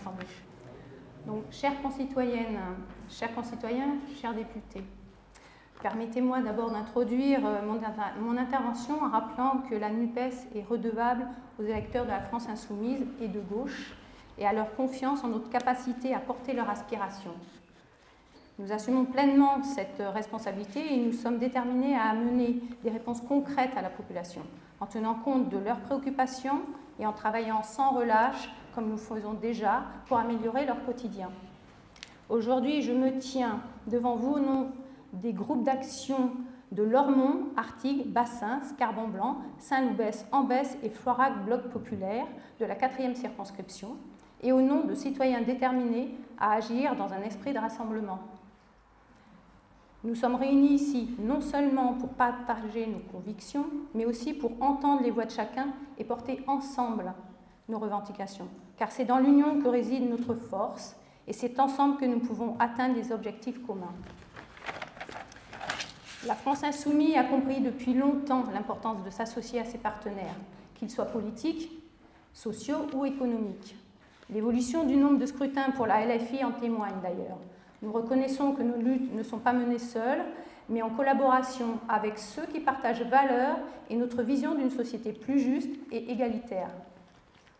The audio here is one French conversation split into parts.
Assemblée. Donc, chères concitoyennes, chers concitoyens, chers députés, permettez-moi d'abord d'introduire mon intervention en rappelant que la NUPES est redevable aux électeurs de la France insoumise et de gauche et à leur confiance en notre capacité à porter leurs aspirations. Nous assumons pleinement cette responsabilité et nous sommes déterminés à amener des réponses concrètes à la population, en tenant compte de leurs préoccupations et en travaillant sans relâche, comme nous le faisons déjà, pour améliorer leur quotidien. Aujourd'hui, je me tiens devant vous au nom des groupes d'action de Lormont, Artigues, Bassins, Carbon-Blanc, Saint-Loubès, Ambès et Floirac Bloc Populaire de la 4e circonscription et au nom de citoyens déterminés à agir dans un esprit de rassemblement. Nous sommes réunis ici non seulement pour partager nos convictions, mais aussi pour entendre les voix de chacun et porter ensemble nos revendications. Car c'est dans l'union que réside notre force et c'est ensemble que nous pouvons atteindre des objectifs communs. La France insoumise a compris depuis longtemps l'importance de s'associer à ses partenaires, qu'ils soient politiques, sociaux ou économiques. L'évolution du nombre de scrutins pour la LFI en témoigne d'ailleurs. Nous reconnaissons que nos luttes ne sont pas menées seules, mais en collaboration avec ceux qui partagent valeurs et notre vision d'une société plus juste et égalitaire.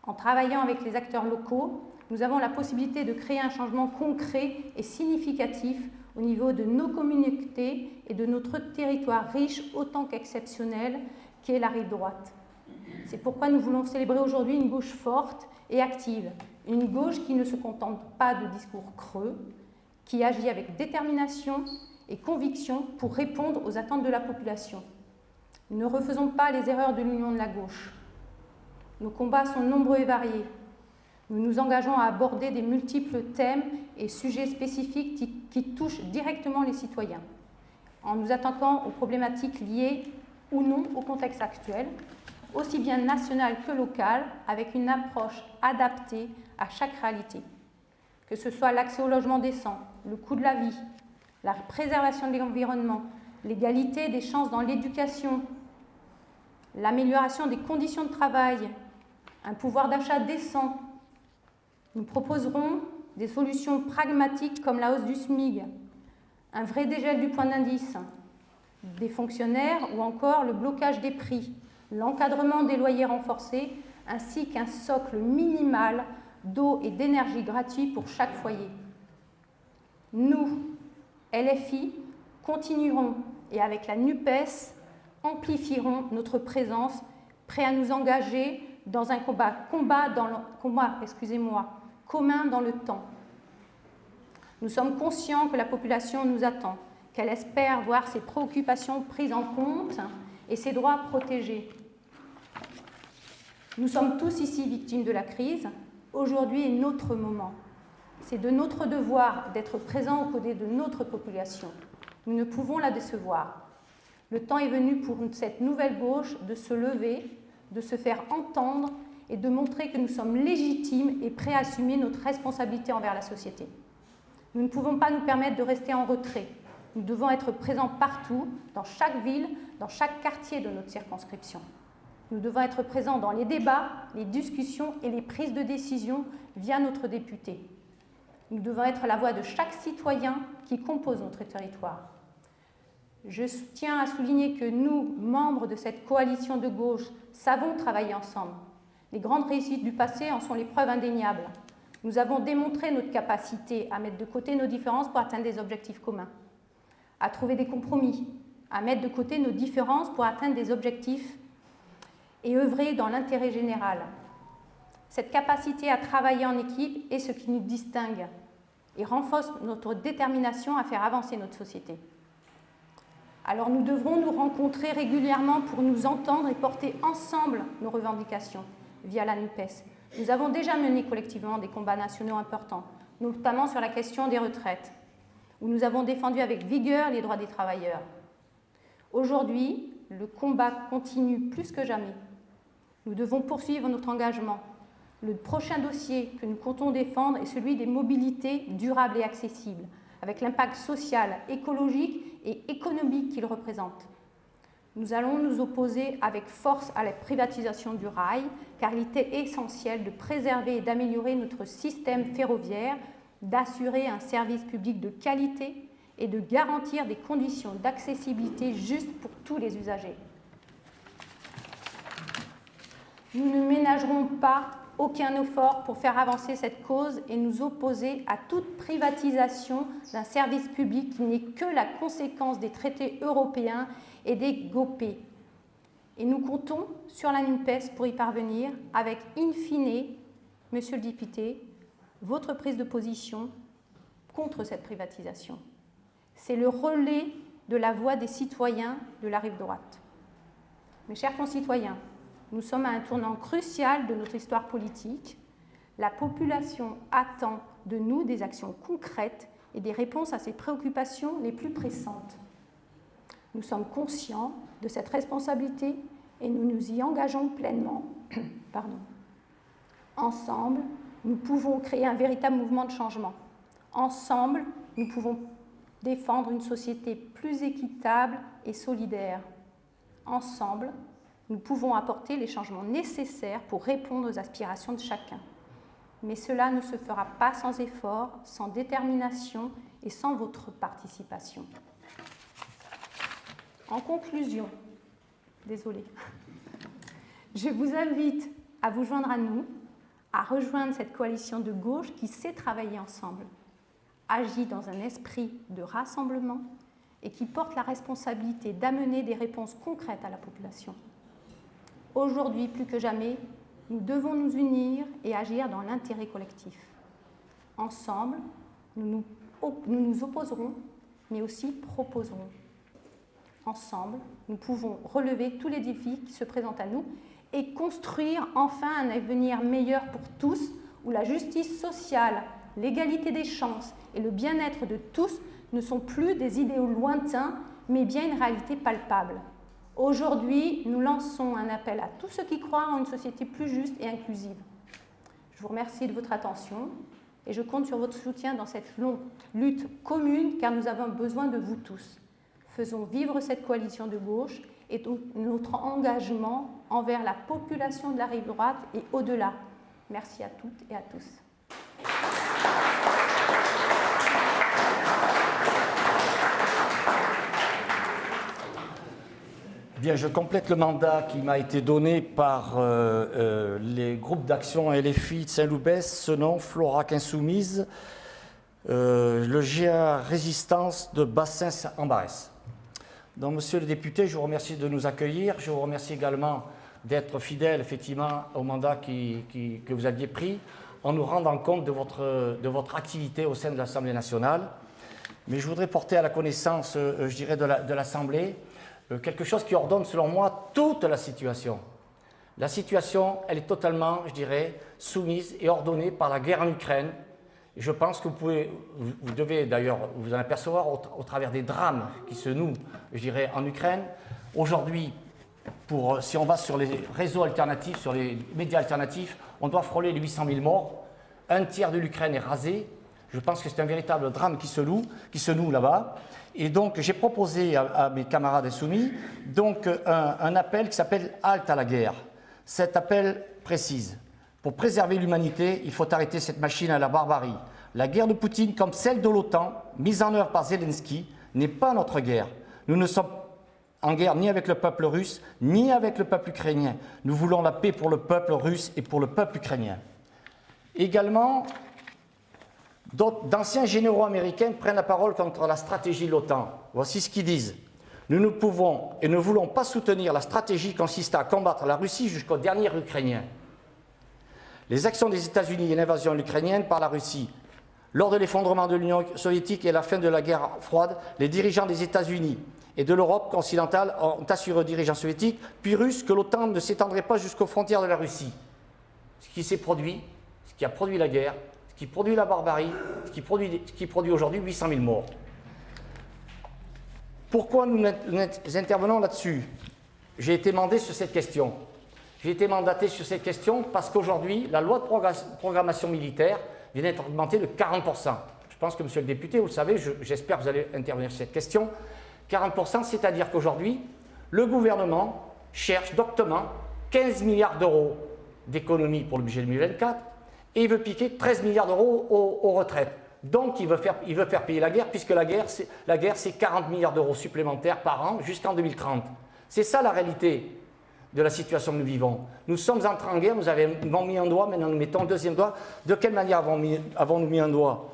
En travaillant avec les acteurs locaux, nous avons la possibilité de créer un changement concret et significatif au niveau de nos communautés et de notre territoire riche autant qu'exceptionnel qu'est la rive droite. C'est pourquoi nous voulons célébrer aujourd'hui une gauche forte et active, une gauche qui ne se contente pas de discours creux, qui agit avec détermination et conviction pour répondre aux attentes de la population. Ne refaisons pas les erreurs de l'union de la gauche. Nos combats sont nombreux et variés. Nous nous engageons à aborder des multiples thèmes et sujets spécifiques qui touchent directement les citoyens, en nous attaquant aux problématiques liées ou non au contexte actuel, aussi bien national que local, avec une approche adaptée à chaque réalité. Que ce soit l'accès au logement décent, le coût de la vie, la préservation de l'environnement, l'égalité des chances dans l'éducation, l'amélioration des conditions de travail, un pouvoir d'achat décent. Nous proposerons des solutions pragmatiques comme la hausse du SMIC, un vrai dégel du point d'indice, des fonctionnaires ou encore le blocage des prix, l'encadrement des loyers renforcés ainsi qu'un socle minimal d'eau et d'énergie gratuit pour chaque foyer. Nous, LFI, continuerons et avec la NUPES, amplifierons notre présence, prêts à nous engager dans un commun dans le temps. Nous sommes conscients que la population nous attend, qu'elle espère voir ses préoccupations prises en compte et ses droits protégés. Nous sommes tous ici victimes de la crise. Aujourd'hui est notre moment. C'est de notre devoir d'être présents aux côtés de notre population. Nous ne pouvons la décevoir. Le temps est venu pour cette nouvelle gauche de se lever, de se faire entendre et de montrer que nous sommes légitimes et prêts à assumer notre responsabilité envers la société. Nous ne pouvons pas nous permettre de rester en retrait. Nous devons être présents partout, dans chaque ville, dans chaque quartier de notre circonscription. Nous devons être présents dans les débats, les discussions et les prises de décision via notre député. Nous devons être la voix de chaque citoyen qui compose notre territoire. Je tiens à souligner que nous, membres de cette coalition de gauche, savons travailler ensemble. Les grandes réussites du passé en sont les preuves indéniables. Nous avons démontré notre capacité à mettre de côté nos différences pour atteindre des objectifs communs, à trouver des compromis, à mettre de côté nos différences pour atteindre des objectifs et œuvrer dans l'intérêt général. Cette capacité à travailler en équipe est ce qui nous distingue et renforce notre détermination à faire avancer notre société. Alors nous devrons nous rencontrer régulièrement pour nous entendre et porter ensemble nos revendications via la NUPES. Nous avons déjà mené collectivement des combats nationaux importants, notamment sur la question des retraites, où nous avons défendu avec vigueur les droits des travailleurs. Aujourd'hui, le combat continue plus que jamais. Nous devons poursuivre notre engagement. Le prochain dossier que nous comptons défendre est celui des mobilités durables et accessibles, avec l'impact social, écologique et économique qu'il représente. Nous allons nous opposer avec force à la privatisation du rail, car il était essentiel de préserver et d'améliorer notre système ferroviaire, d'assurer un service public de qualité et de garantir des conditions d'accessibilité justes pour tous les usagers. Nous ne ménagerons pas aucun effort pour faire avancer cette cause et nous opposer à toute privatisation d'un service public qui n'est que la conséquence des traités européens et des GOP. Et nous comptons sur la NUPES pour y parvenir avec, in fine, Monsieur le député, votre prise de position contre cette privatisation. C'est le relais de la voix des citoyens de la rive droite. Mes chers concitoyens, nous sommes à un tournant crucial de notre histoire politique. La population attend de nous des actions concrètes et des réponses à ses préoccupations les plus pressantes. Nous sommes conscients de cette responsabilité et nous nous y engageons pleinement. Ensemble, nous pouvons créer un véritable mouvement de changement. Ensemble, nous pouvons défendre une société plus équitable et solidaire. Ensemble, nous pouvons apporter les changements nécessaires pour répondre aux aspirations de chacun. Mais cela ne se fera pas sans effort, sans détermination et sans votre participation. En conclusion, je vous invite à vous joindre à nous, à rejoindre cette coalition de gauche qui sait travailler ensemble, agit dans un esprit de rassemblement et qui porte la responsabilité d'amener des réponses concrètes à la population. Aujourd'hui, plus que jamais, nous devons nous unir et agir dans l'intérêt collectif. Ensemble, nous nous opposerons, mais aussi proposerons. Ensemble, nous pouvons relever tous les défis qui se présentent à nous et construire enfin un avenir meilleur pour tous, où la justice sociale, l'égalité des chances et le bien-être de tous ne sont plus des idéaux lointains, mais bien une réalité palpable. Aujourd'hui, nous lançons un appel à tous ceux qui croient en une société plus juste et inclusive. Je vous remercie de votre attention et je compte sur votre soutien dans cette longue lutte commune car nous avons besoin de vous tous. Faisons vivre cette coalition de gauche et notre engagement envers la population de la rive droite et au-delà. Merci à toutes et à tous. Bien, je complète le mandat qui m'a été donné par les groupes d'action LFI de Saint-Loubès, Senon, Florac Insoumise, le GA Résistance de Bassins-en-Barès. Donc, monsieur le député, je vous remercie de nous accueillir. Je vous remercie également d'être fidèle, effectivement, au mandat que vous aviez pris, en nous rendant compte de votre activité au sein de l'Assemblée nationale. Mais je voudrais porter à la connaissance, je dirais, de l'Assemblée, quelque chose qui ordonne, selon moi, toute la situation. La situation, elle est totalement, je dirais, soumise et ordonnée par la guerre en Ukraine. Et je pense que vous devez d'ailleurs vous en apercevoir au travers des drames qui se nouent, je dirais, en Ukraine. Aujourd'hui, si on va sur les réseaux alternatifs, sur les médias alternatifs, on doit frôler les 800 000 morts. Un tiers de l'Ukraine est rasé. Je pense que c'est un véritable drame qui se noue là-bas. Et donc, j'ai proposé à mes camarades insoumis donc, un appel qui s'appelle « Halte à la guerre ». Cet appel précise: pour préserver l'humanité, il faut arrêter cette machine à la barbarie. La guerre de Poutine, comme celle de l'OTAN, mise en œuvre par Zelensky, n'est pas notre guerre. Nous ne sommes en guerre ni avec le peuple russe, ni avec le peuple ukrainien. Nous voulons la paix pour le peuple russe et pour le peuple ukrainien. Également, d'anciens généraux américains prennent la parole contre la stratégie de l'OTAN. Voici ce qu'ils disent. Nous ne pouvons et ne voulons pas soutenir la stratégie consistant à combattre la Russie jusqu'au dernier Ukrainien. Les actions des États-Unis et l'invasion ukrainienne par la Russie. Lors de l'effondrement de l'Union soviétique et la fin de la guerre froide, les dirigeants des États-Unis et de l'Europe occidentale ont assuré aux dirigeants soviétiques puis russes que l'OTAN ne s'étendrait pas jusqu'aux frontières de la Russie. Ce qui s'est produit, ce qui a produit la guerre, ce qui produit la barbarie, ce qui produit aujourd'hui 800 000 morts. Pourquoi nous intervenons là-dessus? J'ai été mandaté sur cette question. J'ai été mandaté sur cette question parce qu'aujourd'hui, la loi de programmation militaire vient d'être augmentée de 40%. Je pense que, monsieur le député, vous le savez, j'espère que vous allez intervenir sur cette question. 40%, c'est-à-dire qu'aujourd'hui, Le gouvernement cherche doctement 15 milliards d'euros d'économies pour le budget 2024 et il veut piquer 13 milliards d'euros aux retraites. Donc il veut faire payer la guerre, puisque la guerre c'est 40 milliards d'euros supplémentaires par an jusqu'en 2030. C'est ça la réalité de la situation que nous vivons. Nous sommes entrés en guerre, nous avons mis un doigt, maintenant nous mettons un deuxième doigt. De quelle manière avons-nous mis un doigt?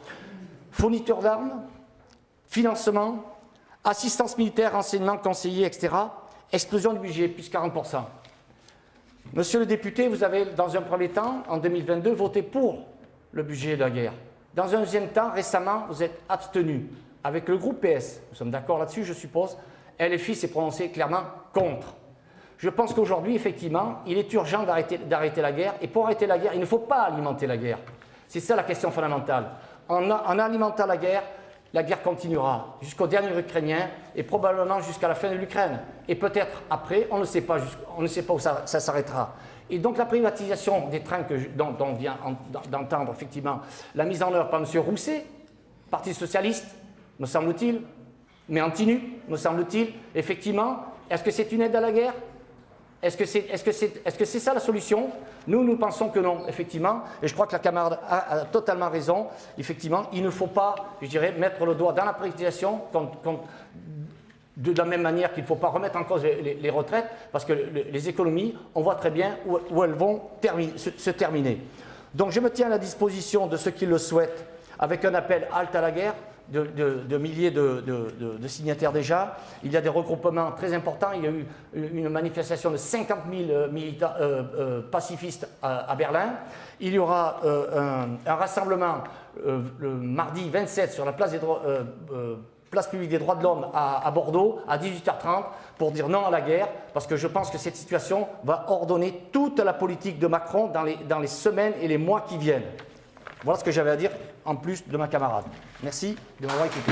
Fourniture d'armes, financement, assistance militaire, renseignement, conseiller, etc. Explosion du budget, plus 40%. Monsieur le député, vous avez dans un premier temps, en 2022, voté pour le budget de la guerre. Dans un deuxième temps, récemment, vous êtes abstenu. Avec le groupe PS, nous sommes d'accord là-dessus, je suppose, LFI s'est prononcé clairement contre. Je pense qu'aujourd'hui, effectivement, il est urgent d'arrêter la guerre. Et pour arrêter la guerre, il ne faut pas alimenter la guerre. C'est ça la question fondamentale. En alimentant la guerre continuera jusqu'au dernier Ukrainien et probablement jusqu'à la fin de l'Ukraine. Et peut-être après, on ne sait pas où ça s'arrêtera. Et donc la privatisation des trains dont on vient d'entendre, effectivement, la mise en œuvre par M. Rousset, Parti socialiste, me semble-t-il, mais anti-nu, me semble-t-il, effectivement, est-ce que c'est une aide à la guerre? Est-ce que c'est ça la solution? Nous pensons que non, effectivement, et je crois que la camarade a totalement raison. Effectivement, il ne faut pas, je dirais, mettre le doigt dans la privatisation de la même manière qu'il ne faut pas remettre en cause les retraites, parce que les économies, on voit très bien où elles vont se terminer. Donc je me tiens à la disposition de ceux qui le souhaitent, avec un appel halte à la guerre, de milliers de signataires déjà. Il y a des regroupements très importants. Il y a eu une manifestation de 50 000 militants pacifistes à Berlin. Il y aura un rassemblement le mardi 27 sur la place publique des droits de l'homme à Bordeaux à 18h30 pour dire non à la guerre, parce que je pense que cette situation va ordonner toute la politique de Macron dans les semaines et les mois qui viennent. Voilà ce que j'avais à dire en plus de ma camarade. Merci de m'avoir écouté.